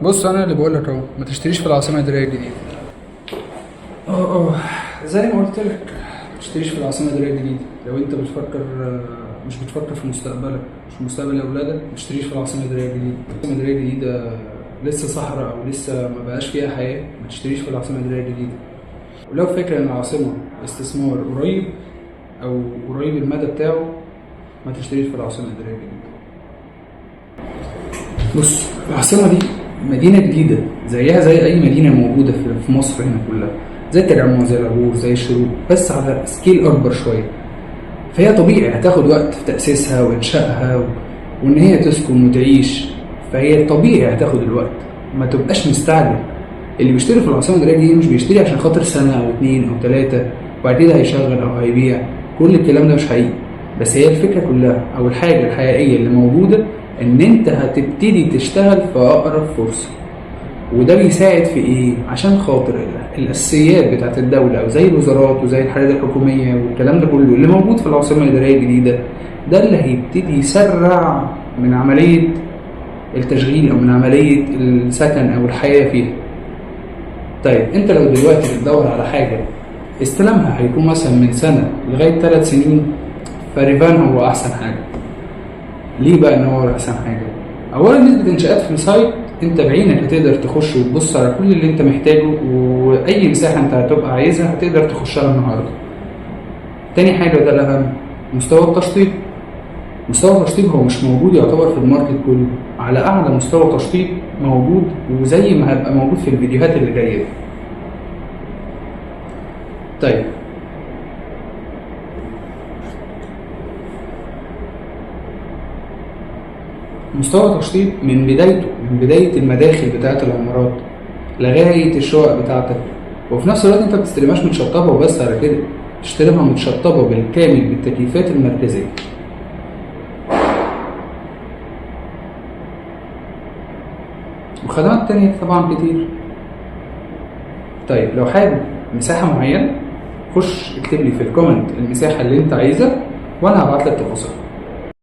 بص انا اللي بقول لك اهو، ما تشتريش في العاصمه الاداريه الجديده. اه زي ما قلت لك، ما تشتريش في العاصمه الاداريه الجديده. لو انت بتفكر مش بتفكر في مستقبلك، مش في مستقبل اولادك، ما تشتريش في العاصمه الاداريه الجديده. العاصمه الاداريه الجديده لسه صحراء او لسه ما بقاش فيها حياه، ما تشتريش في العاصمه الاداريه الجديده. ولو فاكر ان العاصمه استثمار قريب او قريب المدى بتاعه، ما تشتريش في العاصمه الاداريه الجديده. بص العاصمة دي مدينة جديدة زيها زي أي مدينة موجودة في مصر هنا كلها، زي التجمع زي العبور زي الشروق، بس على سكيل أكبر شوية. فهي طبيعي هتاخد وقت في تأسيسها وإنشائها وإن هي تسكن وتعيش. فهي طبيعي هتاخد الوقت، ما تبقاش مستعجل. اللي بيشتري في العاصمة الإدارية دي مش بيشتري عشان خاطر سنة أو اتنين أو تلاتة وبعد كده هيشغل أو هيبيع. كل الكلام ده مش حقيقي. بس هي الفكرة كلها أو الحاجة الحقيقية اللي موجودة إن أنت هتبتدي تشتغل في أقرب فرصة. وده بيساعد في إيه؟ عشان خاطر الأساسيات بتاعت الدولة أو زي الوزارات وزي الحاجات الحكومية والكلام ده كله اللي موجود في العاصمة الإدارية الجديدة، ده اللي هيبتدي يسرع من عملية التشغيل أو من عملية السكن أو الحياة فيها. طيب أنت لو دلوقتي بتدور على حاجة استلامها هيكون مثلا من سنة لغاية 3 سنين، فريفان هو أحسن حاجة. ليه بقى إن هو أحسن حاجة؟ أولا نسبة إنشاءات في السايت أنت بعينك هتقدر تخش وتبص على كل اللي أنت محتاجه، وأي مساحة أنت هتبقى عايزها هتقدر تخشها النهاردة. تاني حاجة وده الأهم، مستوى التشطيب. مستوى التشطيب هو مش موجود يعتبر في الماركت كله، على أعلى مستوى تشطيب موجود، وزي ما هيبقى موجود في الفيديوهات اللي جاية دي. طيب مستوى تشطيب من بدايته، من بداية المداخل بتاعة العمارات لغاية الشقق بتاعتك. وفي نفس الوقت انت بتستلمهاش متشطبة وبس على كده، تستلمها متشطبة بالكامل بالتكييفات المركزية. وخدمات تانية طبعا كتير. طيب لو حابب مساحة معينة، خش اكتب لي في الكومنت المساحة اللي انت عايزها وانا هبعت لك تفاصيلها.